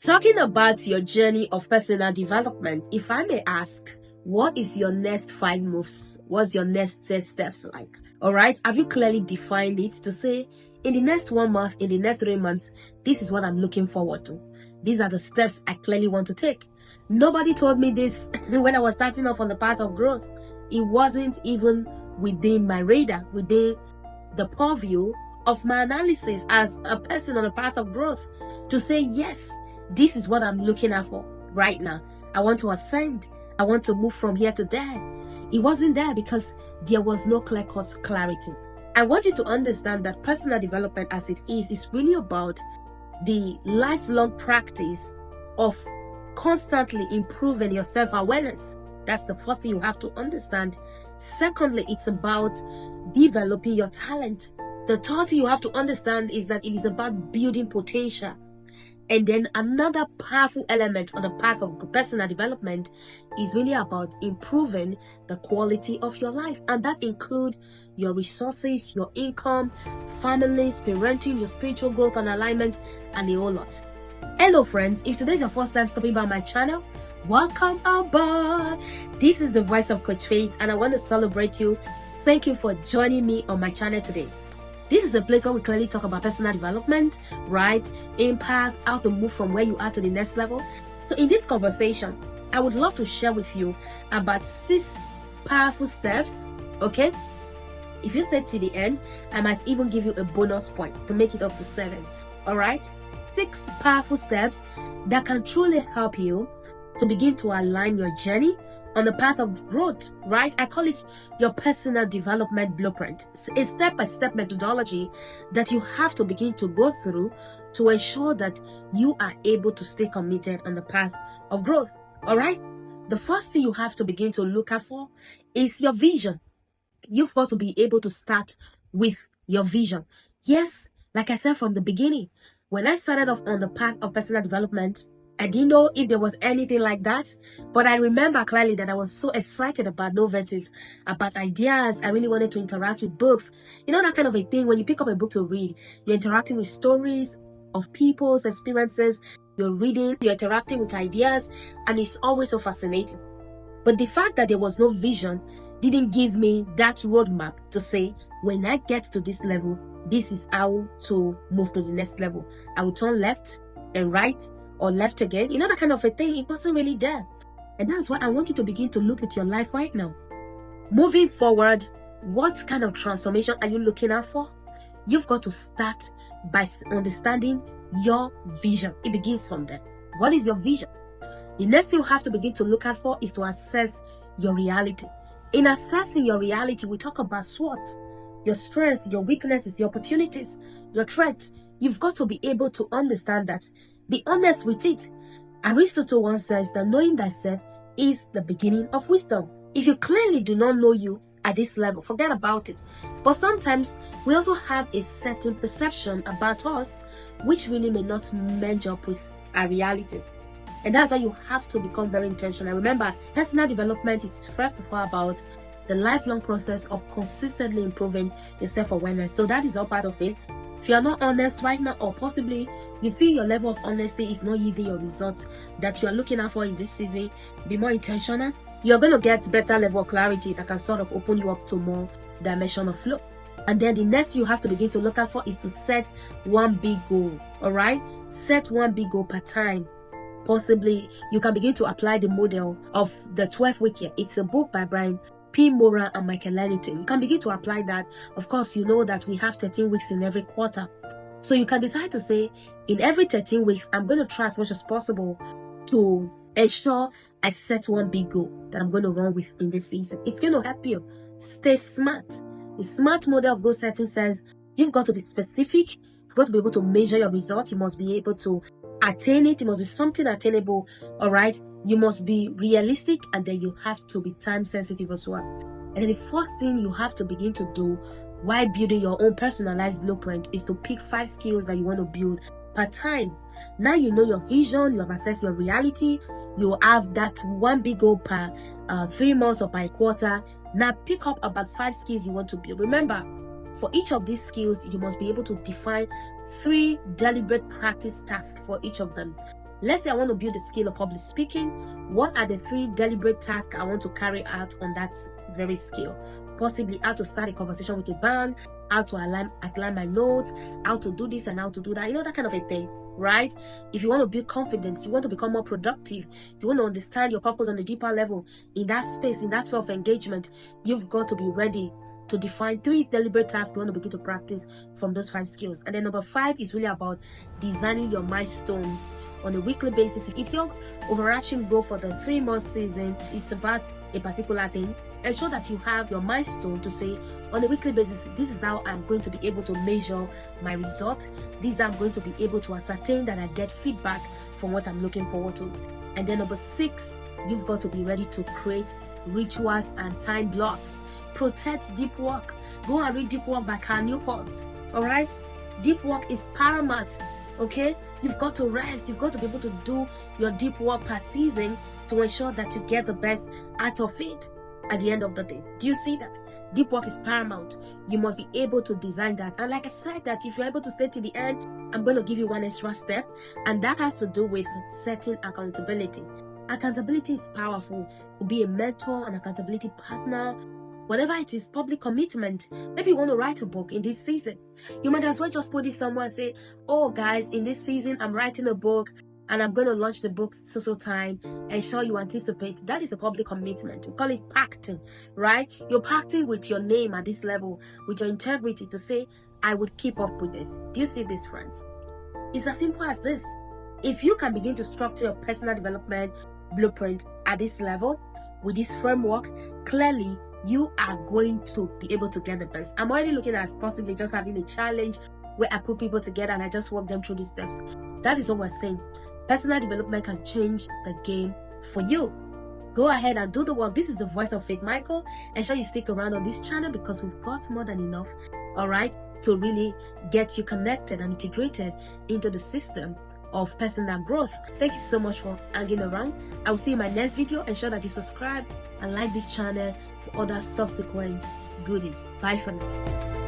Talking about your journey of personal development, if I may ask, what is your next 5 moves? What's your next 10 steps like? All right. Have you clearly defined it to say, in the next 1 month, in the next 3 months, this is what I'm looking forward to? These are the steps I clearly want to take. Nobody told me this when I was starting off on the path of growth. It wasn't even within my radar, within the purview of my analysis as a person on the path of growth to say, yes, this is what I'm looking at for right now. I want to ascend. I want to move from here to there. It wasn't there because there was no clear-cut clarity. I want you to understand that personal development as it is really about the lifelong practice of constantly improving your self-awareness. That's the first thing you have to understand. Secondly, it's about developing your talent. The third thing you have to understand is that it is about building potential. And then another powerful element on the path of personal development is really about improving the quality of your life. And that includes your resources, your income, families, parenting, your spiritual growth and alignment, and a whole lot. Hello friends, if today is your first time stopping by my channel, welcome aboard. This is the voice of Coach Faith and I want to celebrate you. Thank you for joining me on my channel today. This is a place where we clearly talk about personal development, right? Impact, how to move from where you are to the next level. So in this conversation, I would love to share with you about 6 powerful steps, okay? If you stay to the end, I might even give you a bonus point to make it up to 7, all right? 6 powerful steps that can truly help you to begin to align your journey on the path of growth, right? I call it your personal development blueprint. It's a step-by-step methodology that you have to begin to go through to ensure that you are able to stay committed on the path of growth, all right? The first thing you have to begin to look out for is your vision. You've got to be able to start with your vision. Yes, like I said from the beginning, when I started off on the path of personal development, I didn't know if there was anything like that, but I remember clearly that I was so excited about novelties, about ideas. I really wanted to interact with books. You know, that kind of a thing. When you pick up a book to read, you're interacting with stories of people's experiences, you're reading, you're interacting with ideas, and it's always so fascinating. But the fact that there was no vision didn't give me that roadmap to say, when I get to this level, this is how to move to the next level. I will turn left and right, or left again, you know, that kind of a thing. It wasn't really there. And that's why I want you to begin to look at your life right now. Moving forward, what kind of transformation are you looking out for? You've got to start by understanding your vision. It begins from there. What is your vision? The next thing you have to begin to look out for is to assess your reality. In assessing your reality, we talk about SWOT, your strength, your weaknesses, your opportunities, your threat. You've got to be able to understand that. Be honest with it. Aristotle once says that knowing thyself is the beginning of wisdom. If you clearly do not know you at this level, forget about it. But sometimes we also have a certain perception about us which really may not match up with our realities. And that's why you have to become very intentional. Remember, personal development is first of all about the lifelong process of consistently improving your self-awareness. So that is all part of it. If you are not honest right now, or possibly you feel your level of honesty is not yielding your results that you are looking out for in this season, be more intentional. You're going to get better level of clarity that can sort of open you up to more dimension of flow. And then the next you have to begin to look out for is to set one big goal, all right? Set one big goal per time. Possibly you can begin to apply the model of the 12-week year. It's a book by Brian P. Moran and Michael Lennington. You can begin to apply that. Of course, you know that we have 13 weeks in every quarter. So you can decide to say, in every 13 weeks, I'm going to try as much as possible to ensure I set one big goal that I'm going to run with in this season. It's going to help you stay smart. The SMART model of goal setting says you've got to be specific. You've got to be able to measure your result. You must be able to attain it. It must be something attainable. All right. You must be realistic, and then you have to be time sensitive as well. And then the first thing you have to begin to do while building your own personalized blueprint is to pick 5 skills that you want to build per time. Now you know your vision, you have assessed your reality, you have that one big goal per 3 months or per quarter. Now pick up about 5 skills you want to build. Remember, for each of these skills, you must be able to define 3 deliberate practice tasks for each of them. Let's say I want to build the skill of public speaking. What are the 3 deliberate tasks I want to carry out on that very skill? Possibly how to start a conversation with a band, how to outline my notes, how to do this and how to do that, that kind of a thing, right? If you want to build confidence, you want to become more productive, you want to understand your purpose on a deeper level in that space, in that sphere of engagement, you've got to be ready to define 3 deliberate tasks you want to begin to practice from those 5 skills. And then number 5 is really about designing your milestones on a weekly basis. If your overarching goal for the 3-month season, it's about a particular thing, ensure that you have your milestone to say on a weekly basis, this is how I'm going to be able to measure my result. This is how I'm going to be able to ascertain that I get feedback from what I'm looking forward to. And then number 6, you've got to be ready to create rituals and time blocks. Protect deep work. Go and read Deep Work by Cal Newport. All right, deep work is paramount. Okay, you've got to rest. You've got to be able to do your deep work per season to ensure that you get the best out of it at the end of the day. Do you see that? Deep work is paramount. You must be able to design that. And like I said, that if you're able to stay to the end, I'm going to give you one extra step, and that has to do with setting accountability. Accountability is powerful. Be a mentor, an accountability partner, whatever it is, public commitment. Maybe you want to write a book in this season. You might as well just put it somewhere and say, oh guys, in this season, I'm writing a book and I'm going to launch the book so time. Ensure you anticipate. That is a public commitment. We call it pacting, right? You're pacting with your name at this level, with your integrity to say, I would keep up with this. Do you see this, friends? It's as simple as this. If you can begin to structure your personal development blueprint at this level, with this framework, clearly, you are going to be able to get the best. I'm already looking at possibly just having a challenge where I put people together and I just walk them through these steps. That is what we're saying. Personal development can change the game for you. Go ahead and do the work. This is the Voice of Faith Michael. Ensure you stick around on this channel because we've got more than enough, all right, to really get you connected and integrated into the system of personal growth. Thank you so much for hanging around. I will see you in my next video. Ensure that you subscribe and like this channel for other subsequent goodies. Bye for now.